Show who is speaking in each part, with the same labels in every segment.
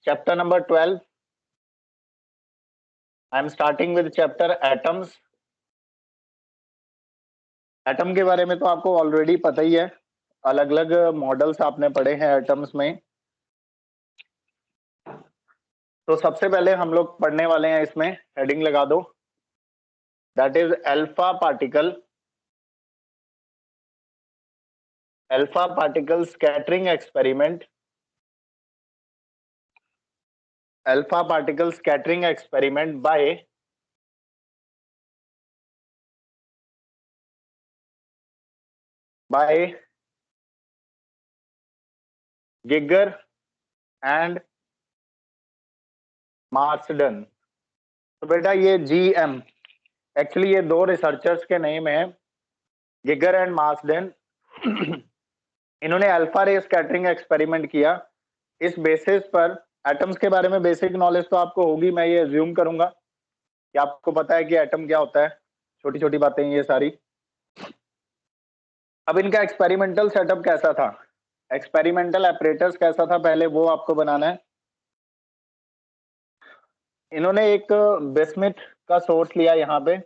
Speaker 1: Chapter number 12. I am starting with chapter atoms. Atom के बारे में तो आपको ऑलरेडी पता ही है, अलग अलग मॉडल्स आपने पढ़े हैं एटम्स में। तो सबसे पहले हम लोग पढ़ने वाले हैं, इसमें हेडिंग लगा दो, that is alpha particle. Alpha particle scattering experiment. Alpha particle scattering experiment by Geiger and Marsden. तो बेटा ये GM, एक्चुअली ये दो रिसर्चर्स के नेम है, गिगर एंड मार्सडन। इन्होंने अल्फा रे स्कैटरिंग एक्सपेरिमेंट किया। इस बेसिस पर एटम्स के बारे में बेसिक नॉलेज तो आपको होगी, मैं ये अज्यूम करूंगा कि आपको पता है कि एटम क्या होता है, छोटी छोटी बातें ये सारी। अब इनका एक्सपेरिमेंटल सेटअप कैसा था, एक्सपेरिमेंटल ऑपरेटर्स कैसा था, पहले वो आपको बनाना है। इन्होंने एक बिस्मिथ का सोर्स लिया, यहाँ पे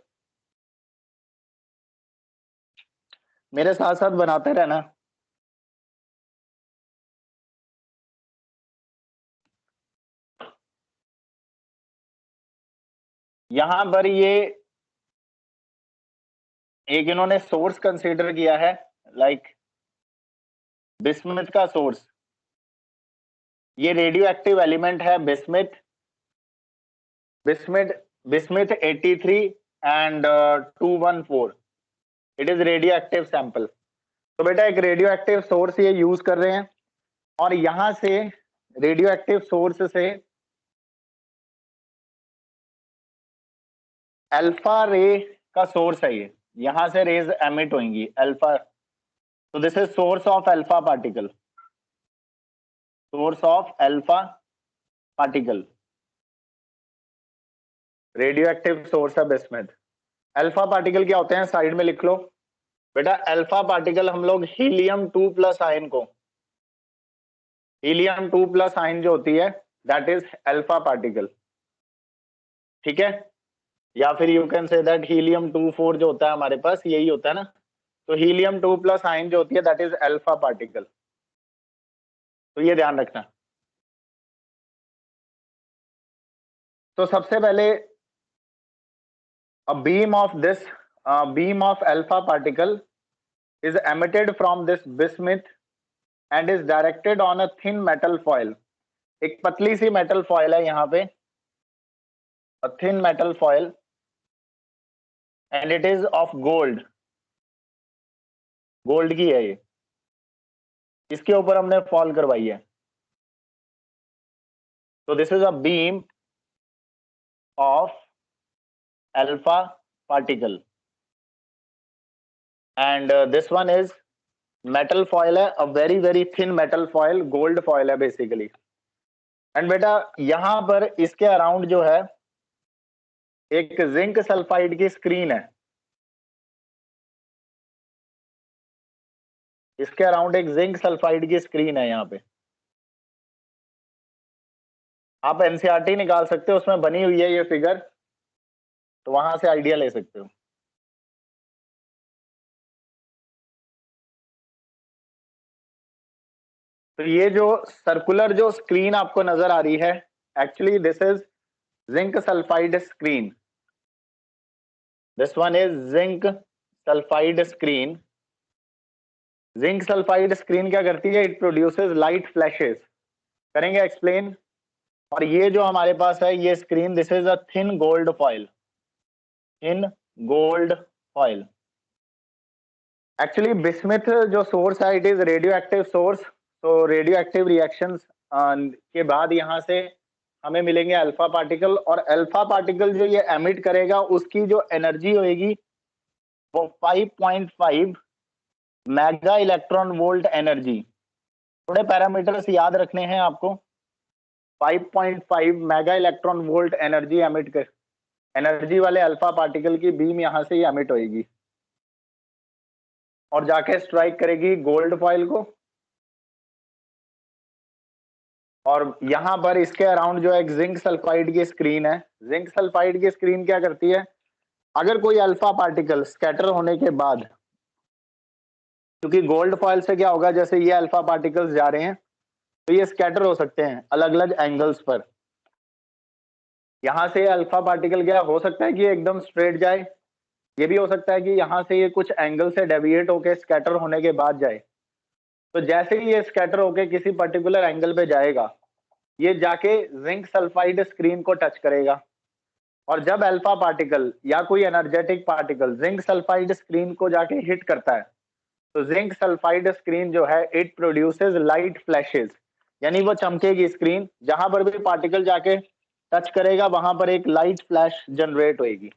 Speaker 1: मेरे साथ साथ बनाते रहना। यहां पर ये एक इन्होंने सोर्स कंसीडर किया है, लाइक बिस्मिथ का सोर्स। ये रेडियो एक्टिव एलिमेंट है bismuth. Bismuth 83 and 214, it is radio active sample. तो बेटा एक रेडियो एक्टिव सोर्स ये यूज कर रहे हैं, और यहां से रेडियो एक्टिव सोर्स से अल्फा रे का सोर्स है ये, यहां से रेज एमिट होंगी अल्फा। तो this is source of alpha particle, source of alpha particle, radio active source है बिस्मिथ। अल्फा पार्टिकल क्या होते हैं, साइड में लिख लो बेटा। अल्फा पार्टिकल हम लोग हीलियम 2+ आयन को, हीलियम 2+ आयन जो होती है दैट इज अल्फा पार्टिकल, ठीक है। या फिर you can say that helium 24 जो होता है हमारे पास, यही होता है ना। तो हीलियम 2+ आयन जो होती है दैट इज अल्फा पार्टिकल, तो ये ध्यान रखना। तो सबसे पहले beam of alpha particle is emitted from this bismuth and is directed on a thin metal foil। एक पतली सी मेटल फॉयल है यहाँ पे, a thin metal foil and it is of gold, gold की है ये, इसके ऊपर हमने फॉल करवाई है। तो this is a beam of alpha particle and this one is metal foil है, a very very thin metal foil, gold foil है बेसिकली। एंड बेटा यहां पर इसके अराउंड जो है एक जिंक सल्फाइड की स्क्रीन है, इसके अराउंड एक जिंक सल्फाइड की स्क्रीन है। यहाँ पे आप एनसीईआरटी निकाल सकते हो, उसमें बनी हुई है ये फिगर, तो वहां से आइडिया ले सकते हो। तो ये जो सर्कुलर जो स्क्रीन आपको नजर आ रही है, actually this is zinc sulphide screen, this one is zinc sulphide screen. Zinc sulphide screen क्या करती है, इट प्रोड्यूसेस लाइट फ्लैशेस, करेंगे एक्सप्लेन। और ये जो हमारे पास है ये screen, this is a thin gold foil, thin gold foil. Actually bismuth जो सोर्स है it is radio active source, तो रेडियो एक्टिव रिएक्शंस के बाद यहाँ से हमें मिलेंगे अल्फा पार्टिकल, और अल्फा पार्टिकल जो ये एमिट करेगा उसकी जो एनर्जी होएगी वो 5.5 मेगा इलेक्ट्रॉन वोल्ट एनर्जी। थोड़े पैरामीटर्स याद रखने हैं आपको। 5.5 mega electron volt energy emit कर, एनर्जी वाले अल्फा पार्टिकल की बीम यहाँ से ही एमिट होएगी और जाके स्ट्राइक करेगी गोल्ड फॉइल को। और यहाँ पर इसके अराउंड जो एक जिंक सल्फाइड की स्क्रीन है। जिंक सल्फाइड की स्क्रीन क्या करती है, अगर कोई अल्फा पार्टिकल स्कैटर होने के बाद, क्योंकि गोल्ड फॉइल से क्या होगा, जैसे ये अल्फा पार्टिकल्स जा रहे हैं तो ये स्कैटर हो सकते हैं अलग अलग एंगल्स पर। यहाँ से अल्फा पार्टिकल क्या हो सकता है कि एकदम स्ट्रेट जाए, ये भी हो सकता है कि यहाँ से ये कुछ एंगल से डेविएट होके स्कैटर होने के बाद जाए। तो जैसे ही ये स्कैटर होके किसी पर्टिकुलर एंगल पे जाएगा, ये जाके जिंक सल्फाइड स्क्रीन को टच करेगा, और जब अल्फा पार्टिकल या कोई energetic particle zinc sulphide screen को जाके हिट करता है, तो जिंक सल्फाइड स्क्रीन जो है इट प्रोड्यूसेस लाइट फ्लैशेस, यानी वो चमकेगी स्क्रीन, जहां पर भी पार्टिकल जाके टच करेगा वहां पर एक लाइट फ्लैश जनरेट होगी।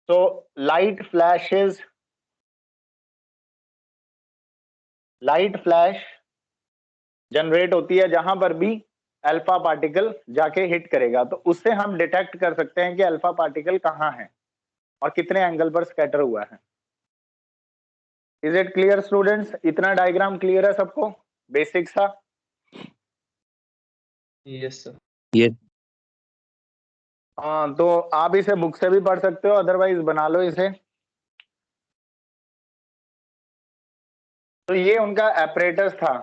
Speaker 1: तो लाइट फ्लैश जनरेट होती है जहां पर भी अल्फा पार्टिकल जाके हिट करेगा, तो उससे हम डिटेक्ट कर सकते हैं कि अल्फा पार्टिकल कहाँ है और कितने एंगल पर स्कैटर हुआ है। Is it clear students? इतना डायग्राम क्लियर है सबको, बेसिक सा?
Speaker 2: Yes sir.
Speaker 3: ये
Speaker 1: हाँ, तो आप इसे बुक से भी पढ़ सकते हो, अदरवाइज बना लो इसे। तो ये उनका एपरेटस था,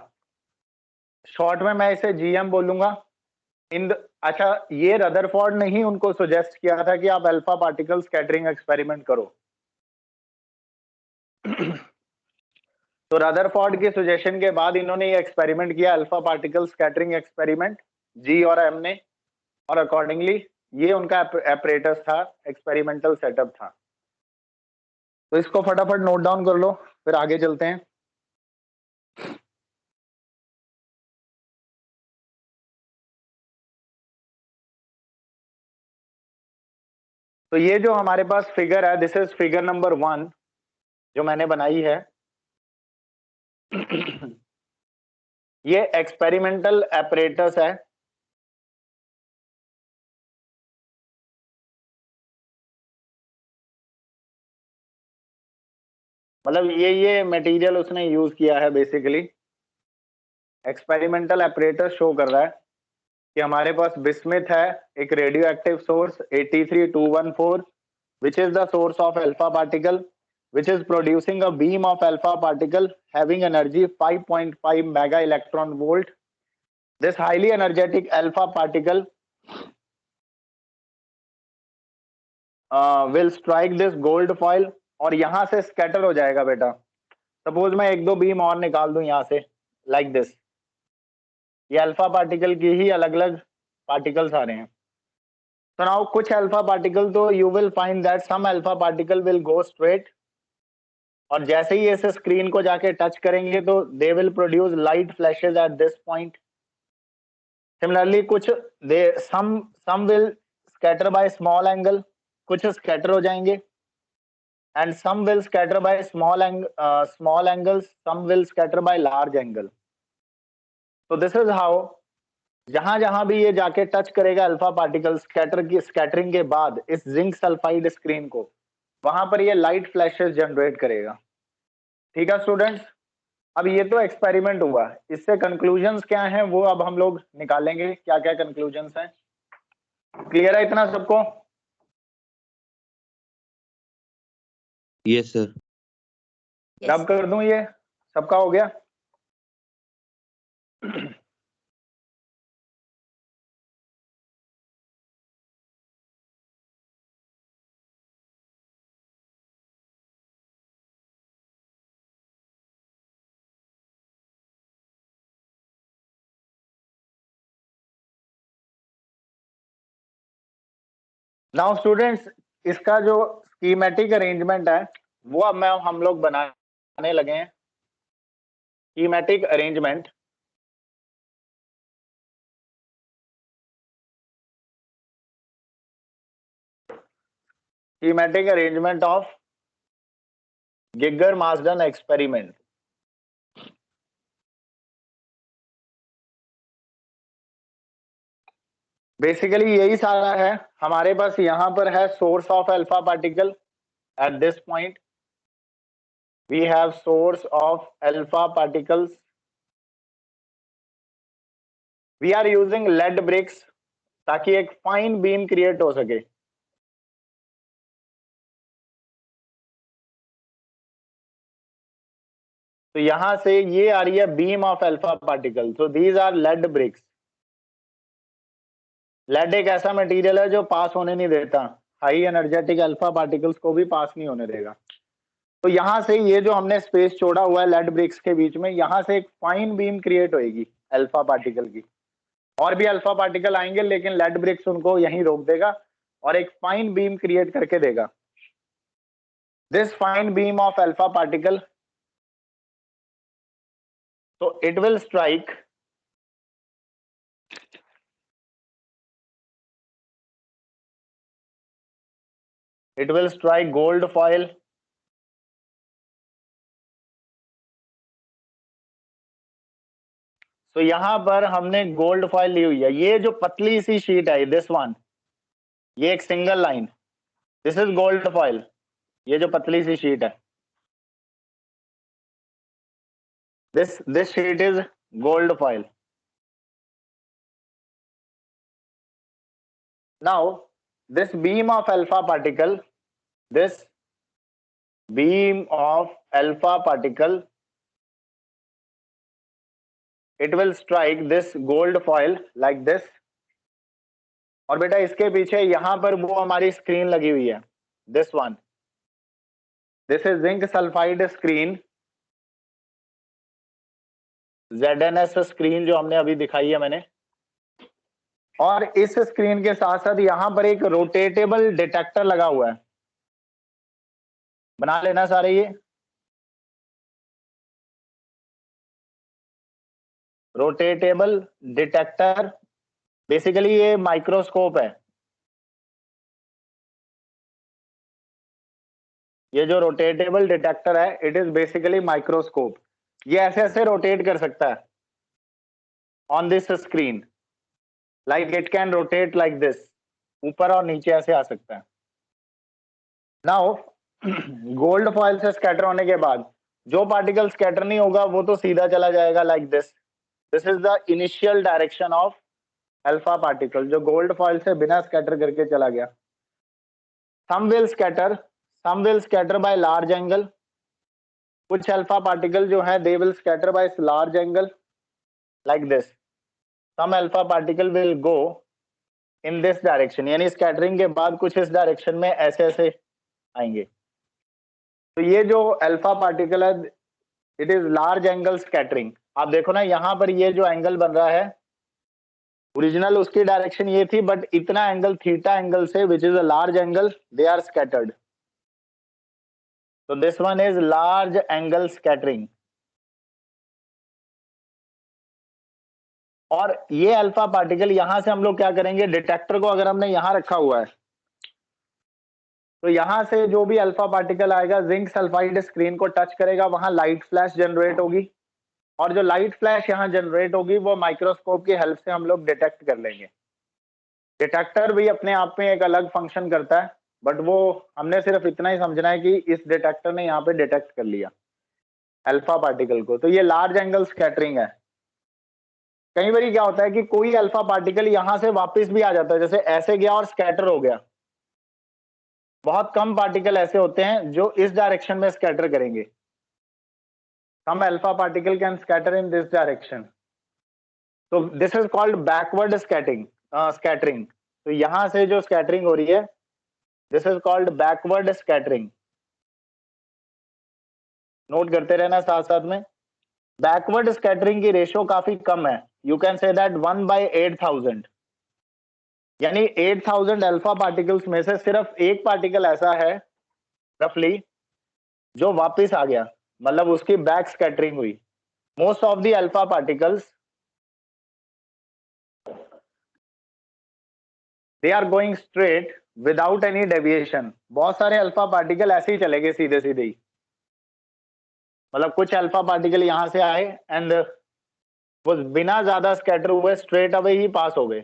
Speaker 1: शॉर्ट में मैं इसे जीएम बोलूंगा। अच्छा, ये रदरफोर्ड ने ही उनको सजेस्ट किया था कि आप अल्फा पार्टिकल स्कैटरिंग एक्सपेरिमेंट करो। तो रदरफोर्ड की सजेशन के बाद इन्होंने ये एक्सपेरिमेंट किया, अल्फा पार्टिकल स्कैटरिंग एक्सपेरिमेंट, जी और एम ने, और अकॉर्डिंगली ये उनका एपरेटस था, एक्सपेरिमेंटल सेटअप था। तो इसको फटाफट नोट डाउन कर लो, फिर आगे चलते हैं। तो ये जो हमारे पास फिगर है, दिस इज फिगर नंबर 1 जो मैंने बनाई है। ये एक्सपेरिमेंटल एपरेटस है। मतलब ये मटेरियल उसने यूज किया है बेसिकली। एक्सपेरिमेंटल एपरेटस शो कर रहा है कि हमारे पास बिस्मिथ है, एक radio active source 83214, which is the source of alpha particle, which is producing a beam of alpha particle having energy 5.5 mega electron volt. This highly energetic alpha particle will strike this gold foil और यहां से scatter हो जाएगा बेटा। Suppose मैं एक दो beam और निकाल दूं यहां से, लाइक दिस, ये अल्फा पार्टिकल की ही अलग अलग पार्टिकल्स आ रहे हैं। तो नाउ कुछ अल्फा पार्टिकल, तो you will find that some alpha particle will go straight, और जैसे ही इस स्क्रीन को जाके टच करेंगे तो they will produce light flashes at this point. Similarly कुछ some will scatter by small angle, कुछ स्कैटर हो जाएंगे, and some will scatter by small angles, some will scatter by large angle. तो this is how, जहां जहां भी ये जाके टच करेगा अल्फा पार्टिकल स्कैटरिंग के बाद इस जिंक सल्फाइड स्क्रीन को, वहां पर ये लाइट फ्लैशेस जनरेट करेगा। ठीक है स्टूडेंट्स? अब ये तो एक्सपेरिमेंट हुआ, इससे कंक्लूजन्स क्या हैं वो अब हम लोग निकालेंगे, क्या क्या कंक्लूजन्स हैं। क्लियर है इतना सबको?
Speaker 3: Yes sir.
Speaker 1: रब कर दूं, ये सबका हो गया? नाउ स्टूडेंट्स, इसका जो स्कीमेटिक अरेंजमेंट है वो अब हम लोग बनाने लगे हैं। Schematic arrangement, schematic arrangement of Geiger-Marsden experiment। Basically यही सारा है हमारे पास। यहां पर है source of alpha particle at this point, we have source of alpha particles we are using lead bricks ताकि एक फाइन बीम क्रिएट हो सके। तो यहां से ये आ रही है beam of alpha particle, so these are lead bricks. Lead एक ऐसा मटेरियल है जो पास होने नहीं देता, हाई एनर्जेटिक अल्फा पार्टिकल्स को भी पास नहीं होने देगा। तो यहां से ये जो हमने स्पेस छोड़ा हुआ है लेड ब्रिक्स के बीच में, यहां से एक फाइन बीम क्रिएट होगी अल्फा पार्टिकल की। और भी अल्फा पार्टिकल आएंगे लेकिन लेड ब्रिक्स उनको यहीं रोक देगा और एक फाइन बीम क्रिएट करके देगा। This fine beam of alpha particle, so it will strike gold foil, तो यहां पर हमने गोल्ड फॉइल ली हुई है। ये जो पतली सी शीट है दिस वन, ये एक single line, this is gold foil. ये जो पतली सी शीट है, this sheet is gold foil. Now this beam of alpha particle, this beam of alpha particle, it will strike this gold foil like this। और बेटा इसके पीछे यहां पर वो हमारी स्क्रीन लगी हुई है, this one, this is zinc sulphide screen, ZNS screen जो हमने अभी दिखाई है मैंने। और इस स्क्रीन के साथ साथ यहां पर एक रोटेटेबल डिटेक्टर लगा हुआ है, बना लेना सारे ये। रोटेटेबल डिटेक्टर बेसिकली ये माइक्रोस्कोप है। ये जो रोटेटेबल डिटेक्टर है इट इज बेसिकली माइक्रोस्कोप। ये ऐसे ऐसे रोटेट कर सकता है on this screen, like it can rotate like this, ऊपर और नीचे ऐसे आ सकता है। नाउ गोल्ड फॉइल से स्कैटर होने के बाद जो पार्टिकल स्कैटर नहीं होगा वो तो सीधा चला जाएगा like this. This is the initial direction of alpha particle, जो गोल्ड फॉइल से बिना स्कैटर करके चला गया। Some will scatter by large angle, कुछ अल्फा पार्टिकल जो है they will scatter by large angle like this. Some alpha particle will go in this direction, यानी स्कैटरिंग के बाद कुछ इस डायरेक्शन में ऐसे ऐसे आएंगे। तो ये जो अल्फा पार्टिकल है it is large angle scattering. आप देखो ना यहाँ पर ये जो एंगल बन रहा है, ओरिजिनल उसकी डायरेक्शन ये थी, बट इतना एंगल थीटा एंगल से which is a large angle they are scattered. तो this one is large angle scattering. और ये अल्फा पार्टिकल यहां से हम लोग क्या करेंगे, डिटेक्टर को अगर हमने यहां रखा हुआ है तो यहां से जो भी अल्फा पार्टिकल आएगा जिंक सल्फाइड स्क्रीन को टच करेगा, वहां लाइट फ्लैश जनरेट होगी। और जो लाइट फ्लैश यहां जनरेट होगी वो माइक्रोस्कोप की हेल्प से हम लोग डिटेक्ट कर लेंगे। डिटेक्टर भी अपने आप में एक अलग फंक्शन करता है, बट वो हमने सिर्फ इतना ही समझना है कि इस डिटेक्टर ने यहाँ पे डिटेक्ट कर लिया अल्फा पार्टिकल को। तो ये लार्ज एंगल स्कैटरिंग है। कई बार क्या होता है कि कोई अल्फा पार्टिकल यहां से वापस भी आ जाता है, जैसे ऐसे गया और स्कैटर हो गया। बहुत कम पार्टिकल ऐसे होते हैं जो इस डायरेक्शन में स्कैटर करेंगे। some alpha particle can scatter in this direction, so this is called backward scattering। तो यहां से जो स्कैटरिंग हो रही है this is called backward scattering। Note करते रहना साथ साथ में। बैकवर्ड स्कैटरिंग की रेशियो काफी कम है, यू कैन से दैट 1/8000, यानी 8000 अल्फा पार्टिकल्स में से सिर्फ एक पार्टिकल ऐसा है रफली जो वापस आ गया, मतलब उसकी बैक स्कैटरिंग हुई। Most of the alpha particles they are going straight without any deviation. बहुत सारे अल्फा पार्टिकल ऐसे ही चले गए सीधे सीधे ही, मतलब कुछ अल्फा पार्टिकल यहां से आए एंड वो बिना ज्यादा स्कैटर हुए स्ट्रेट अवे ही पास हो गए।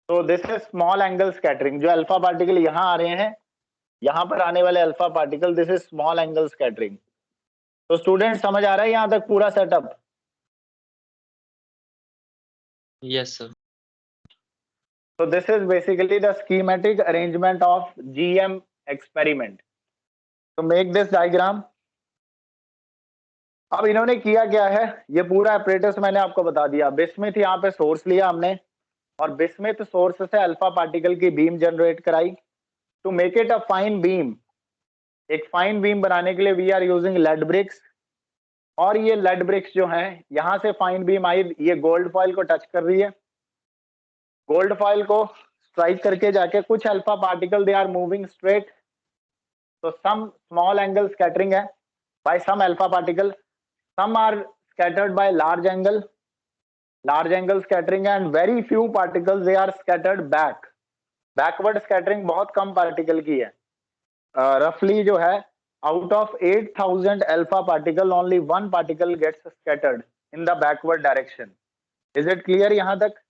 Speaker 1: तो this is small angle scattering. जो अल्फा पार्टिकल यहाँ आ रहे हैं, यहाँ पर आने वाले alpha particle, this is small angle scattering. तो स्टूडेंट समझ आ रहा है यहाँ तक पूरा setup?
Speaker 2: Yes, sir.
Speaker 1: So this is basically the schematic arrangement of GM experiment. To make this diagram, अब इन्होंने किया क्या है, ये पूरा apparatus मैंने आपको बता दिया। बिस्मिथ यहाँ पे सोर्स लिया हमने और बिस्मिथ सोर्स से अल्फा पार्टिकल की बीम जनरेट कराई। To make it a fine beam, एक फाइन बीम बनाने के लिए we are using lead bricks, और ये लेड ब्रिक्स जो हैं यहां से फाइन बीम आई, ये गोल्ड फॉइल को टच कर रही है, गोल्ड फॉइल को स्ट्राइक करके जाके कुछ alpha particle they are moving straight, तो सम स्मॉल एंगल स्कैटरिंग है by some alpha particle, some are scattered by large angle scattering, and very few particles they are scattered backward scattering बहुत कम particle की है। रफली जो है out of 8000 alpha particle only one particle gets scattered in the backward direction. Is it clear यहाँ तक?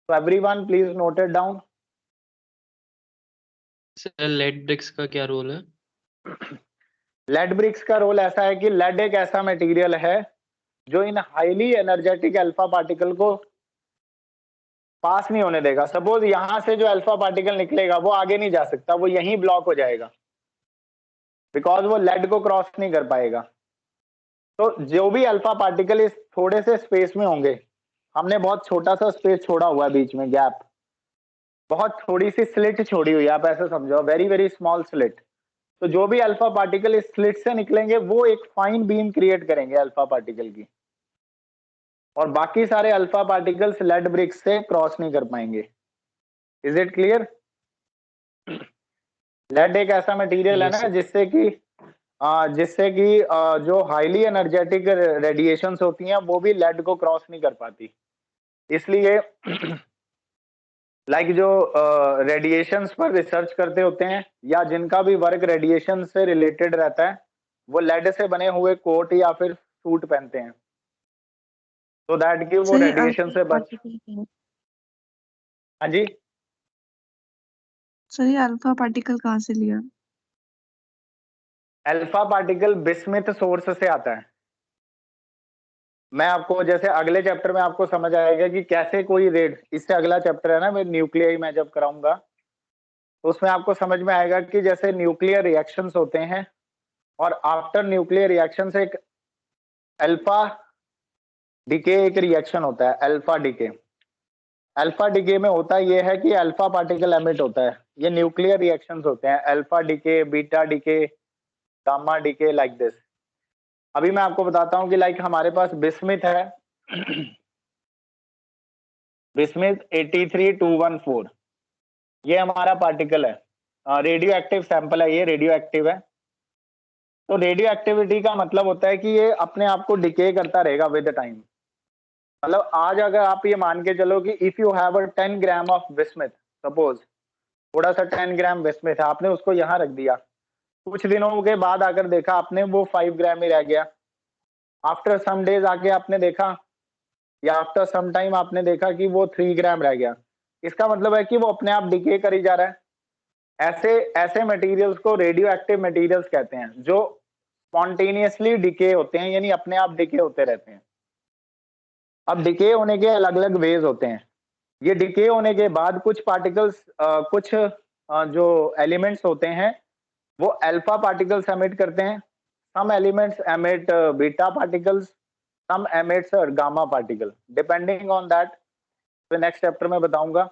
Speaker 1: So everyone please note it down.
Speaker 2: Sir lead bricks का क्या रोल है?
Speaker 1: लेड ब्रिक्स का रोल ऐसा है कि लेड एक ऐसा मटेरियल है जो इन हाईली एनर्जेटिक अल्फा पार्टिकल को पास नहीं होने देगा। सपोज यहां से जो अल्फा पार्टिकल निकलेगा वो आगे नहीं जा सकता, वो यहीं ब्लॉक हो जाएगा, बिकॉज वो लेड को क्रॉस नहीं कर पाएगा। तो जो भी अल्फा पार्टिकल इस थोड़े से स्पेस में होंगे, हमने बहुत छोटा सा स्पेस छोड़ा हुआ है बीच में, गैप, बहुत थोड़ी सी स्लिट छोड़ी हुई है, आप ऐसे समझो, वेरी वेरी स्मॉल स्लिट। तो जो भी अल्फा पार्टिकल इस स्लिट से निकलेंगे वो एक फाइन बीम क्रिएट करेंगे अल्फा पार्टिकल की, और बाकी सारे अल्फा पार्टिकल्स लेड ब्रिक्स से क्रॉस नहीं कर पाएंगे। Is it clear? लेड एक ऐसा मटेरियल है
Speaker 2: Yes,
Speaker 1: ना
Speaker 2: sir.
Speaker 1: जिससे कि जो हाईली एनर्जेटिक रेडिएशंस होती हैं वो भी लेड को क्रॉस नहीं कर पाती। इसलिए लाइक जो रेडिएशंस पर रिसर्च करते होते हैं या जिनका भी वर्क रेडिएशन से रिलेटेड रहता है, वो लेड से बने हुए कोट या फिर सूट पहनते हैं, तो दैट कि वो रेडिएशन से बच। हाँ जी,
Speaker 3: सर ये अल्फा पार्टिकल कहाँ से लिया?
Speaker 1: अल्फा पार्टिकल बिस्मिथ सोर्स से आता है। मैं आपको जैसे अगले चैप्टर में आपको समझ आएगा कि कैसे कोई रेड, इससे अगला चैप्टर है ना मैं न्यूक्लियर मैं जब कराऊंगा, तो उसमें आपको समझ में आएगा कि जैसे न्यूक्लियर रिएक्शंस होते हैं और आफ्टर न्यूक्लियर रिएक्शन से एक अल्फा डिके एक रिएक्शन होता है, अल्फा डिके। अल्फा डिके में होता यह है कि अल्फा पार्टिकल एमिट होता है, ये न्यूक्लियर रिएक्शंस होते हैं, alpha decay, beta decay, gamma decay, like this. अभी मैं आपको बताता हूं कि लाइक हमारे पास बिस्मिथ है, बिस्मिथ 83214, ये हमारा पार्टिकल है, रेडियो एक्टिव सैंपल है, ये रेडियो एक्टिव है। तो रेडियो एक्टिविटी का मतलब होता है कि ये अपने आप को डिके करता रहेगा विद टाइम। मतलब आज अगर आप ये मान के चलो कि if you have a 10 gram of bismuth, suppose थोड़ा सा 10 ग्राम बिस्मिथ है, आपने उसको यहाँ रख दिया, कुछ दिनों के बाद आकर देखा आपने वो 5 ग्राम ही रह गया, आफ्टर सम डेज आके आपने देखा या आफ्टर सम टाइम आपने देखा कि वो 3 ग्राम रह गया, इसका मतलब है कि वो अपने आप डिके करी जा रहा है। ऐसे ऐसे मटेरियल्स को रेडियो एक्टिव मटेरियल्स कहते हैं, जो स्पॉन्टेनियसली डिके होते हैं, यानी अपने आप डिके होते रहते हैं। अब डिके होने के अलग अलग वेज होते हैं। ये डिके होने के बाद कुछ पार्टिकल्स कुछ जो एलिमेंट्स होते हैं वो अल्फा पार्टिकल्स एमिट करते हैं, some elements emit beta particles, some emits gamma particle, depending on that. तो नेक्स्ट चैप्टर में बताऊंगा।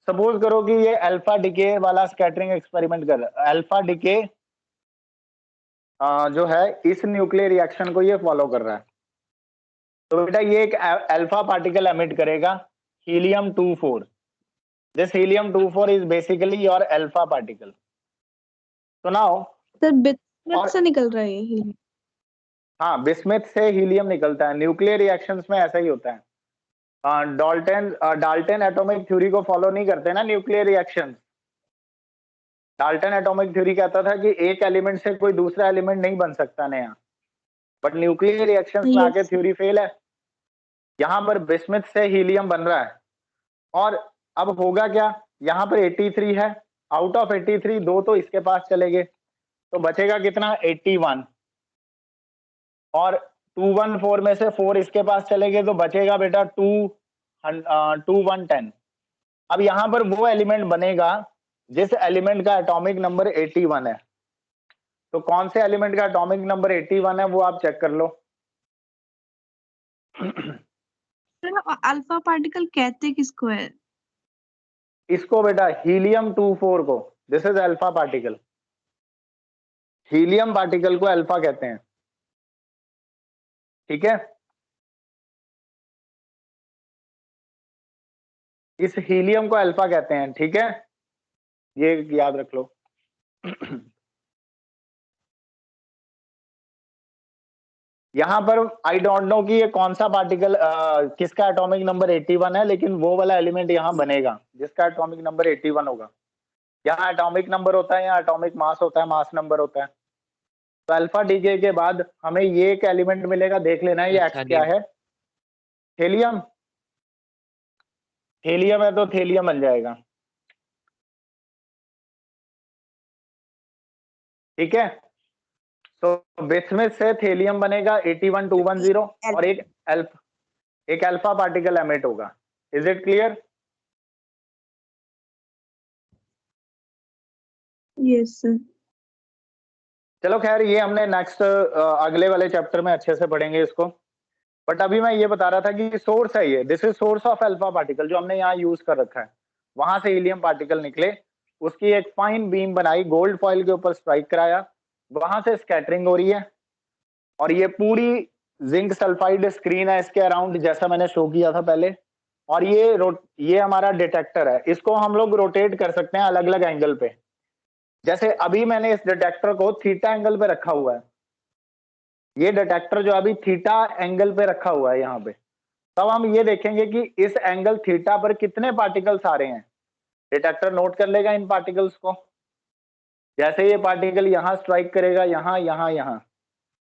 Speaker 1: सपोज करो कि ये अल्फा डिके वाला स्कैटरिंग एक्सपेरिमेंट कर रहा है, अल्फा डिके जो है इस न्यूक्लियर रिएक्शन को ये फॉलो कर रहा है, तो बेटा ये एक अल्फा पार्टिकल एमिट करेगा, helium 24। This helium 24 is basically your alpha particle. तो नाउ
Speaker 3: सर बिस्मिथ से निकल रहा है ये हीलियम?
Speaker 1: हाँ, बिस्मिथ से हीलियम निकलता है, न्यूक्लियर रिएक्शंस में ऐसा ही होता है। डाल्टन एटॉमिक थ्योरी को फॉलो नहीं करते ना nuclear reactions. Dalton atomic theory कहता था कि एक एलिमेंट से कोई दूसरा एलिमेंट नहीं बन सकता नया, बट न्यूक्लियर रिएक्शंस में आके थ्योरी फेल है। यहाँ पर बिस्मिथ से हीलियम बन रहा है, और अब होगा क्या, यहाँ पर 83 है, आउट ऑफ 83 दो तो इसके पास चले गए, तो बचेगा कितना, 81, और 214 में से 4 इसके पास चले गए, तो बचेगा बेटा 2110। अब यहाँ पर वो एलिमेंट बनेगा जिस एलिमेंट का एटॉमिक नंबर 81 है। तो कौन से एलिमेंट का एटॉमिक नंबर 81 है वो आप चेक कर लो।
Speaker 3: अल्फा पार्टिकल कहते किसको है?
Speaker 1: इसको बेटा हीलियम 24 को, this is alpha particle. Helium particle को अल्फा कहते हैं, ठीक है। इस हीलियम को अल्फा कहते हैं, ठीक है, ये याद रख लो। यहां पर आई डोंट नो कि ये कौन सा पार्टिकल किसका एटॉमिक नंबर 81 है, लेकिन वो वाला एलिमेंट यहां बनेगा जिसका एटॉमिक नंबर 81 होगा। यहाँ एटॉमिक नंबर होता है, यहाँ एटॉमिक मास होता है, मास नंबर होता है। तो अल्फा डीके के बाद हमें ये एक एलिमेंट मिलेगा, देख लेना ये एक्स क्या है। थेलियम, थेलियम है तो थेलियम बन जाएगा, ठीक है। तो बिस्मिथ से थेलियम बनेगा 81210 और एक अल्फा पार्टिकल एमिट होगा। Is it clear?
Speaker 3: Yes sir.
Speaker 1: चलो खैर ये हमने नेक्स्ट अगले वाले चैप्टर में अच्छे से पढ़ेंगे इसको। बट अभी मैं ये बता रहा था कि सोर्स है ये, this is source of alpha particle जो हमने यहाँ यूज कर रखा है। वहां से हीलियम पार्टिकल निकले, उसकी एक फाइन बीम बनाई, गोल्ड फॉइल के ऊपर स्ट्राइक कराया, वहां से स्कैटरिंग हो रही है। और ये पूरी जिंक सल्फाइड स्क्रीन है इसके अराउंड, जैसा मैंने शो किया था पहले। और ये हमारा डिटेक्टर है, इसको हम लोग रोटेट कर सकते हैं अलग अलग एंगल पे। जैसे अभी मैंने इस डिटेक्टर को थीटा एंगल पे रखा हुआ है, ये डिटेक्टर जो अभी थीटा एंगल पे रखा हुआ है यहाँ पे, तब हम ये देखेंगे कि इस एंगल थीटा पर कितने पार्टिकल्स आ रहे हैं। डिटेक्टर नोट कर लेगा इन पार्टिकल्स को। जैसे ये पार्टिकल यहाँ स्ट्राइक करेगा, यहाँ यहाँ यहाँ,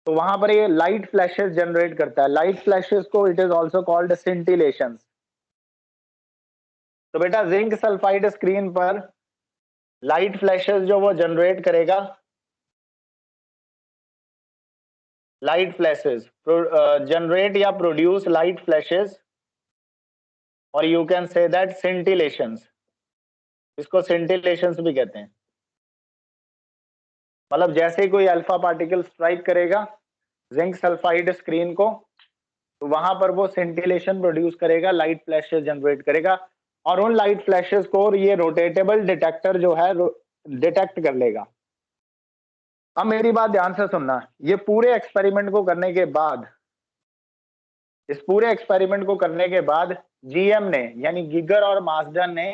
Speaker 1: तो वहां पर ये लाइट फ्लैशेस जनरेट करता है। लाइट फ्लैशेस को इट इज ऑल्सो कॉल्ड सिंटिलेशंस। तो बेटा जिंक सल्फाइड स्क्रीन पर लाइट फ्लैशेस जो वो जनरेट करेगा, लाइट फ्लैशेस जनरेट या प्रोड्यूस लाइट फ्लैशेस, और यू कैन से दैट सिंटिलेशंस। इसको सिंटिलेशंस भी कहते हैं। मतलब जैसे ही कोई अल्फा पार्टिकल स्ट्राइक करेगा जिंक सल्फाइड स्क्रीन को, तो वहां पर वो सिंटिलेशन प्रोड्यूस करेगा, लाइट फ्लैशेस जनरेट करेगा, और उन लाइट फ्लैशेस को ये रोटेटेबल डिटेक्टर जो है डिटेक्ट कर लेगा। अब मेरी बात ध्यान से सुनना, ये पूरे एक्सपेरिमेंट को करने के बाद, इस पूरे एक्सपेरिमेंट को करने के बाद जीएम ने यानी गिगर और मास्डन ने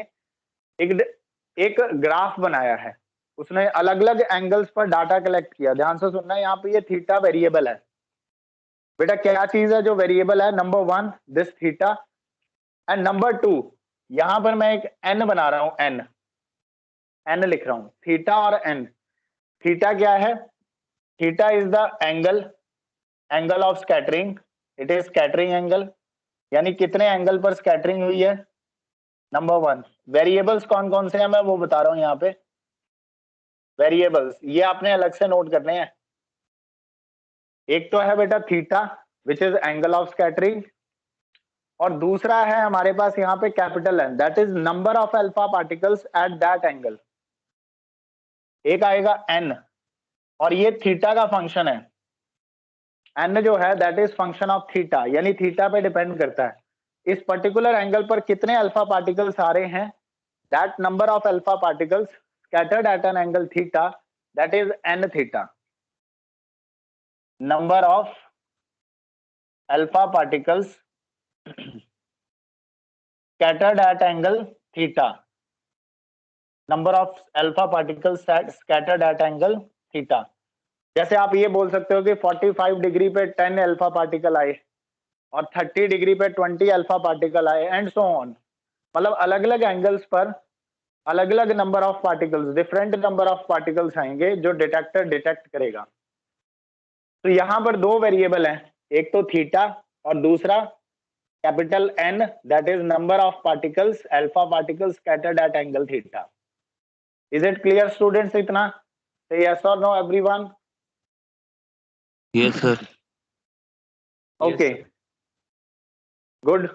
Speaker 1: एक ग्राफ बनाया है। उसने अलग अलग एंगल्स पर डाटा कलेक्ट किया। ध्यान से सुनना, यहाँ पे ये थीटा वेरिएबल है। बेटा क्या चीज है जो वेरिएबल है? Number 1 this theta, and number 2 यहां पर मैं एक एन बना रहा हूं, एन लिख रहा हूं, थीटा और एन। थीटा क्या है? Theta is the angle of scattering, it is scattering angle, यानी कितने एंगल पर स्कैटरिंग हुई है। नंबर 1 वेरिएबल्स कौन कौन से हैं मैं वो बता रहा हूं यहाँ पे। वेरिएबल्स ये आपने अलग से नोट करने हैं। एक तो है बेटा theta which is angle of scattering, और दूसरा है हमारे पास यहाँ पे capital N, that is number of alpha particles at that angle. एक आएगा एन, और ये थीटा का फंक्शन है। एन जो है that is function of theta, यानी थीटा पे डिपेंड करता है इस पर्टिकुलर एंगल पर कितने अल्फा पार्टिकल्स आ रहे हैं। That number of alpha particles scattered at an angle theta, that is n theta. Number of alpha particles scattered at angle theta. Number of alpha particles scattered at angle theta. जैसे आप ये बोल सकते हो कि 45 degree पे 10 alpha particle आए और 30 डिग्री पे 20 अल्फा पार्टिकल आए, एंड सो ऑन। मतलब अलग अलग एंगल्स पर अलग अलग number of particles, different number of particles आएंगे जो डिटेक्टर डिटेक्ट करेगा। तो यहां पर दो वेरिएबल हैं, एक तो थीटा और दूसरा capital N, that is number of particles, alpha particles scattered at angle theta. Is it clear students? इतना से यस और no everyone?
Speaker 4: Yes sir.
Speaker 1: Okay good.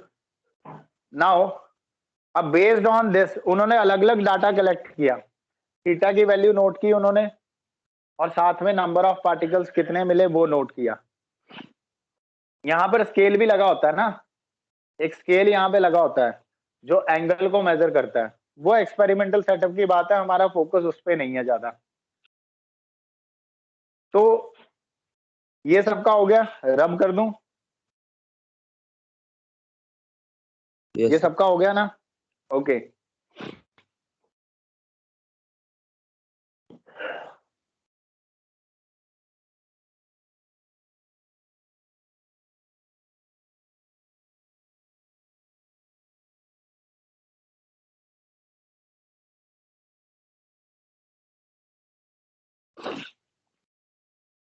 Speaker 1: Now अब बेस्ड ऑन दिस उन्होंने अलग अलग डाटा कलेक्ट किया, थीटा की value note की उन्होंने और साथ में नंबर ऑफ पार्टिकल्स कितने मिले वो नोट किया। यहाँ पर स्केल भी लगा होता है ना, एक स्केल यहाँ पे लगा होता है जो एंगल को मेजर करता है। वो एक्सपेरिमेंटल सेटअप की बात है, हमारा फोकस उस पर नहीं है ज्यादा। तो ये सबका हो गया, रब कर दूं? ये सबका हो गया ना? ओके।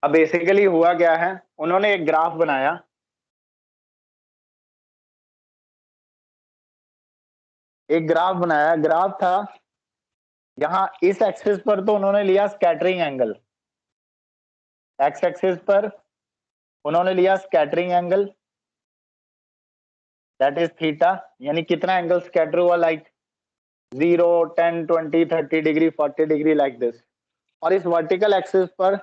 Speaker 1: अब बेसिकली हुआ क्या है, उन्होंने एक ग्राफ बनाया, ग्राफ था यहाँ इस एक्सिस पर तो उन्होंने लिया स्कैटरिंग एंगल, एक्स एक्सिस पर उन्होंने लिया scattering angle that is theta, यानी कितना एंगल स्कैटर हुआ, like 0, 10, 20, 30 degree, 40 degree, like this. और इस वर्टिकल एक्सिस पर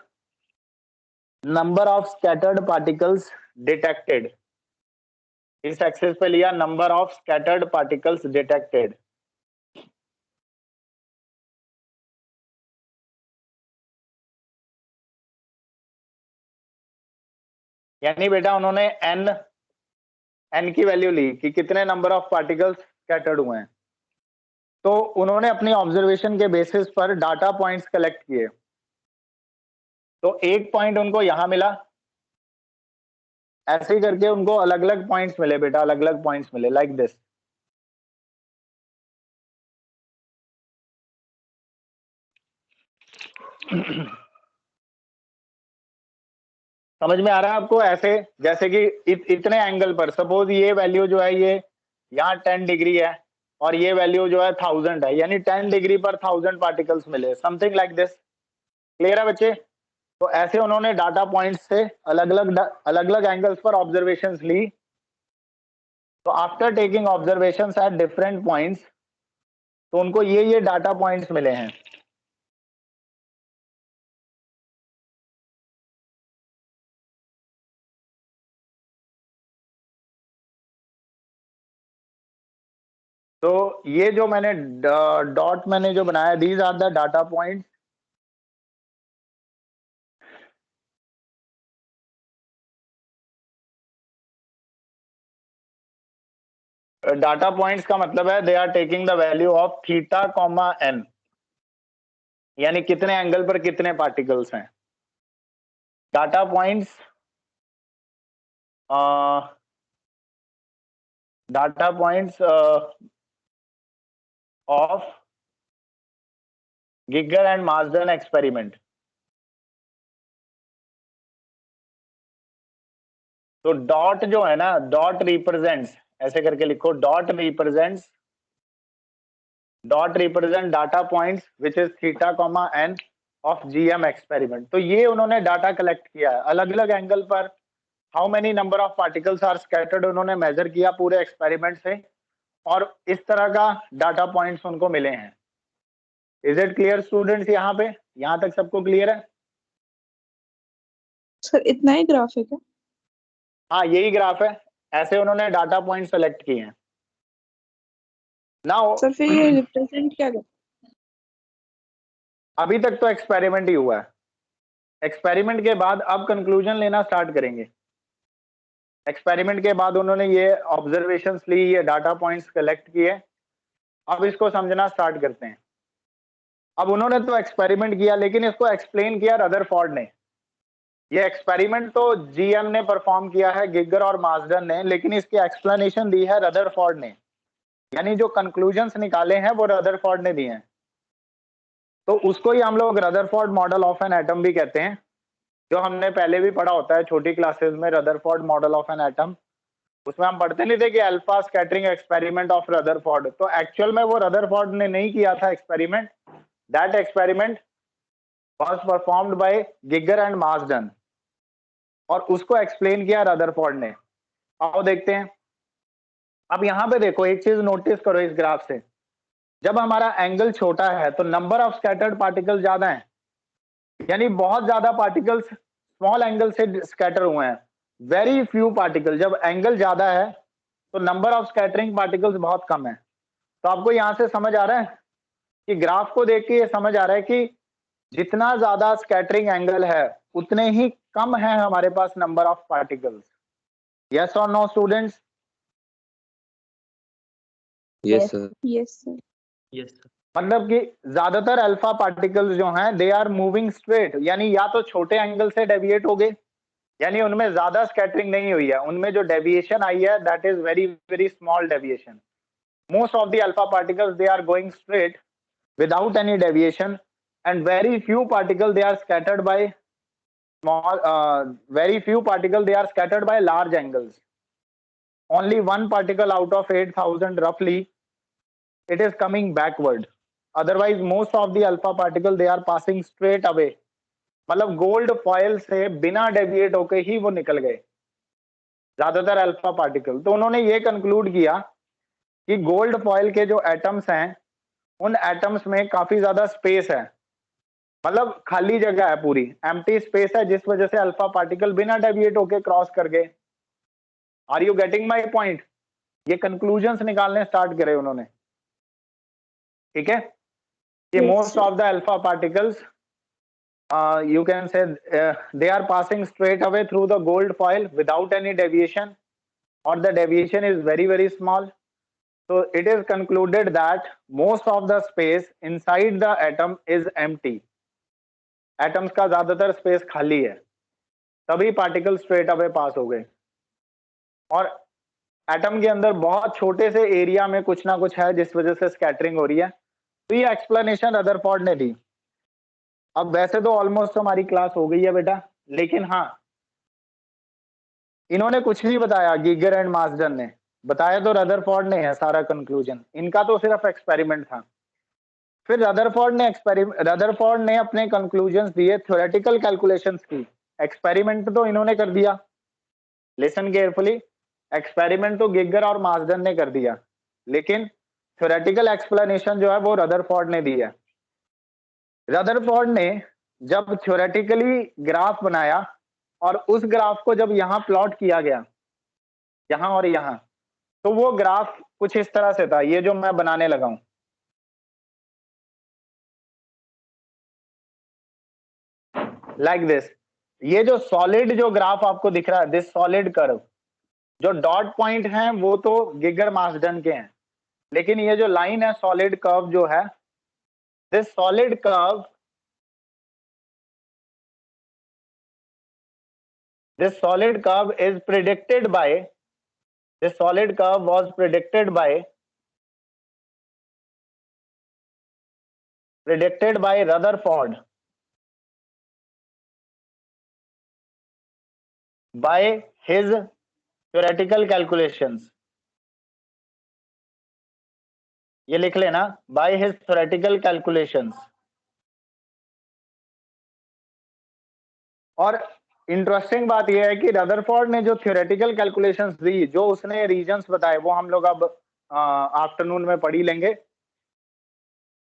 Speaker 1: number of scattered particles detected, इस एक्सिस पे लिया number of scattered particles detected. यानी बेटा उन्होंने एन की वैल्यू ली कि कितने नंबर ऑफ पार्टिकल्स स्कैटर्ड हुए हैं। तो उन्होंने अपनी ऑब्जर्वेशन के बेसिस पर डाटा पॉइंट्स कलेक्ट किए। तो एक पॉइंट उनको यहां मिला, ऐसे ही करके उनको अलग अलग पॉइंट्स मिले बेटा, अलग अलग पॉइंट्स मिले लाइक दिस। समझ में आ रहा है आपको? ऐसे जैसे कि इतने एंगल पर सपोज ये वैल्यू जो है ये यहाँ 10 डिग्री है और ये वैल्यू जो है 1000 है, यानी 10 डिग्री पर 1000 पार्टिकल्स मिले, समथिंग लाइक दिस। क्लियर है बच्चे? तो ऐसे उन्होंने डाटा पॉइंट्स से अलग अलग एंगल्स पर ऑब्जर्वेशंस ली। तो after taking observations at different points, तो उनको ये डाटा पॉइंट्स मिले हैं। तो ये जो मैंने डॉट मैंने जो बनाया, these are the data points. Data points का मतलब है they are taking the value of theta comma N, यानी कितने एंगल पर कितने पार्टिकल्स हैं। Data points of Geiger and Marsden experiment. तो डॉट जो है ना, डॉट रिप्रेजेंट्स, ऐसे करके लिखो, dot represent data points which is theta comma N of GM experiment. तो ये उन्होंने डाटा कलेक्ट किया है अलग अलग एंगल पर, how many number of particles are scattered उन्होंने मेजर किया पूरे एक्सपेरिमेंट से, और इस तरह का डाटा पॉइंट्स उनको मिले हैं। Is it clear students? यहाँ पे यहाँ तक सबको क्लियर है?
Speaker 3: सर इतना ही ग्राफ है क्या?
Speaker 1: हाँ यही ग्राफ है, ऐसे उन्होंने डाटा पॉइंट सेलेक्ट किए हैं। नाउ
Speaker 3: सर फिर ये रिप्रेजेंट क्या करता
Speaker 1: अभी तक तो एक्सपेरिमेंट ही हुआ है, एक्सपेरिमेंट के बाद अब कंक्लूजन लेना स्टार्ट करेंगे। एक्सपेरिमेंट के बाद उन्होंने ये ऑब्जर्वेशंस ली, ये डाटा पॉइंट्स कलेक्ट किए, अब इसको समझना स्टार्ट करते हैं। अब उन्होंने तो एक्सपेरिमेंट किया लेकिन इसको एक्सप्लेन किया रदरफोर्ड ने। ये एक्सपेरिमेंट तो जीएम ने परफॉर्म किया है, गिगर और मार्सडन ने, लेकिन इसकी एक्सप्लेनेशन दी है रदरफोर्ड ने, यानी जो कंक्लूजन्स निकाले हैं वो रदरफोर्ड ने दिए हैं। तो उसको ही हम लोग Rutherford model of an atom भी कहते हैं, जो हमने पहले भी पढ़ा होता है छोटी क्लासेस में, Rutherford model of an atom. उसमें हम पढ़ते नहीं थे कि alpha scattering experiment of Rutherford, तो एक्चुअल में वो रदरफोर्ड ने नहीं किया था experiment, that experiment was performed by Geiger and Marsden, और उसको एक्सप्लेन किया रदरफोर्ड ने। आओ देखते हैं। अब यहाँ पे देखो एक चीज नोटिस करो इस ग्राफ से, जब हमारा एंगल छोटा है तो नंबर ऑफ स्कैटर्ड पार्टिकल ज्यादा है, यानी बहुत ज्यादा पार्टिकल्स स्मॉल एंगल से स्कैटर हुए हैं, वेरी फ्यू पार्टिकल। जब एंगल ज्यादा है तो नंबर ऑफ स्कैटरिंग पार्टिकल्स बहुत कम है। तो आपको यहां से समझ आ रहा है कि ग्राफ को देख के ये समझ आ रहा है कि जितना ज्यादा स्कैटरिंग एंगल है उतने ही कम है हमारे पास नंबर ऑफ पार्टिकल्स। यस और no students?
Speaker 4: Yes sir.
Speaker 3: Yes sir.
Speaker 2: Yes sir.
Speaker 1: मतलब कि ज्यादातर अल्फा पार्टिकल्स जो हैं दे आर मूविंग स्ट्रेट, यानी या तो छोटे एंगल से डेविएट हो गए, यानी उनमें ज्यादा स्कैटरिंग नहीं हुई है, उनमें जो डेविएशन आई है that is very very small deviation. Most of the alpha particles they are going straight without any deviation, and very few particles they are scattered by large angles. Only one particle out of 8,000 roughly it is coming backward, otherwise most of the alpha particle they are passing straight away. मतलब gold foil से बिना deviate होके ही वो निकल गए ज्यादातर alpha particle. तो उन्होंने ये कंक्लूड किया कि गोल्ड फॉयल के जो एटम्स हैं उन एटम्स में काफी ज्यादा स्पेस है, मतलब खाली जगह है, पूरी एम्प्टी स्पेस है, जिस वजह से अल्फा पार्टिकल बिना डेविएट होके क्रॉस कर गए। Are you getting my point? ये कंक्लूजन्स निकालने स्टार्ट करे उन्होंने, ठीक है? कि most of the alpha particles you can say they are passing straight away through the gold foil without any deviation, or the deviation is very very small. So it is concluded that most of the space inside the atom is empty. Atoms का ज्यादातर space खाली है, तभी particle straight away पास हो गए। और atom के अंदर बहुत छोटे से एरिया में कुछ ना कुछ है जिस वजह से स्कैटरिंग हो रही है। तो ये एक्सप्लेनेशन रदरफोर्ड ने दी। अब वैसे तो ऑलमोस्ट हमारी क्लास हो गई है बेटा, लेकिन हाँ इन्होंने कुछ नहीं बताया, गीगर एंड मार्सडन ने बताया तो रदरफोर्ड ने है सारा कंक्लूजन, इनका तो सिर्फ एक्सपेरिमेंट था। फिर रदरफोर्ड ने अपने कंक्लूजन्स दिए थ्योरेटिकल कैलकुलेशंस की। एक्सपेरिमेंट तो इन्होंने कर दिया, लिसन केयरफुली, एक्सपेरिमेंट तो गिगर और मार्सडन ने कर दिया, लेकिन थ्योरेटिकल एक्सप्लेनेशन जो है वो रदरफोर्ड ने दी है। रदरफोर्ड ने जब थ्योरेटिकली ग्राफ बनाया और उस ग्राफ को जब यहाँ प्लॉट किया गया, यहाँ और यहाँ, तो वो ग्राफ कुछ इस तरह से था, ये जो मैं बनाने लगा हूं। लाइक दिस, ये जो सॉलिड जो ग्राफ आपको दिख रहा है, दिस सॉलिड कर्व, जो डॉट पॉइंट हैं वो तो गिगर मार्सडन के हैं, लेकिन ये जो लाइन है सॉलिड कर्व जो है, this solid curve, this solid curve is predicted by, this solid curve was predicted by Rutherford by his theoretical calculations. ये लिख लेना, by his theoretical calculations। और इंटरेस्टिंग बात यह है कि रदरफोर्ड ने जो थ्योरेटिकल कैलकुलेशंस दी, जो उसने रीजंस बताए, वो हम लोग अब आफ्टरनून में पढ़ी लेंगे।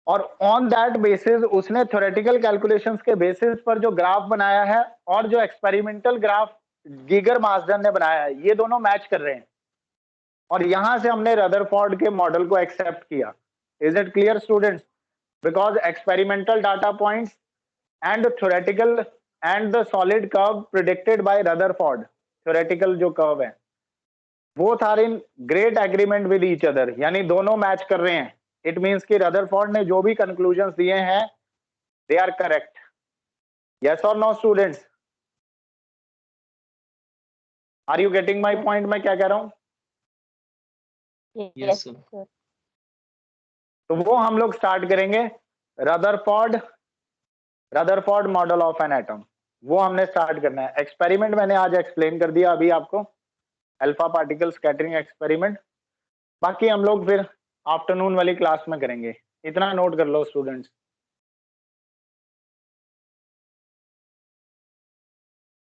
Speaker 1: और ऑन दैट बेसिस उसने थ्योरेटिकल कैलकुलेशंस के बेसिस पर जो ग्राफ बनाया है और जो एक्सपेरिमेंटल ग्राफ गीगर मार्सडन ने बनाया है, ये दोनों मैच कर रहे हैं। और यहां से हमने रदरफोर्ड के मॉडल को एक्सेप्ट किया। Is it clear students? Because experimental data points and theoretical and the solid curve predicted by Rutherford, theoretical जो curve है, both are in great agreement with each other, यानी दोनों मैच कर रहे हैं। It means कि Rutherford ने जो भी conclusions दिए हैं they are correct. Yes or no students? Are you getting my point? मैं क्या कह रहा हूँ?
Speaker 2: Yes sir.
Speaker 1: तो वो हम लोग स्टार्ट करेंगे Rutherford model of an atom, वो हमने स्टार्ट करना है। एक्सपेरिमेंट मैंने आज एक्सप्लेन कर दिया अभी आपको, अल्फा पार्टिकल स्कैटरिंग एक्सपेरिमेंट। बाकी हम लोग फिर आफ्टरनून वाली क्लास में करेंगे, इतना नोट कर लो स्टूडेंट्स।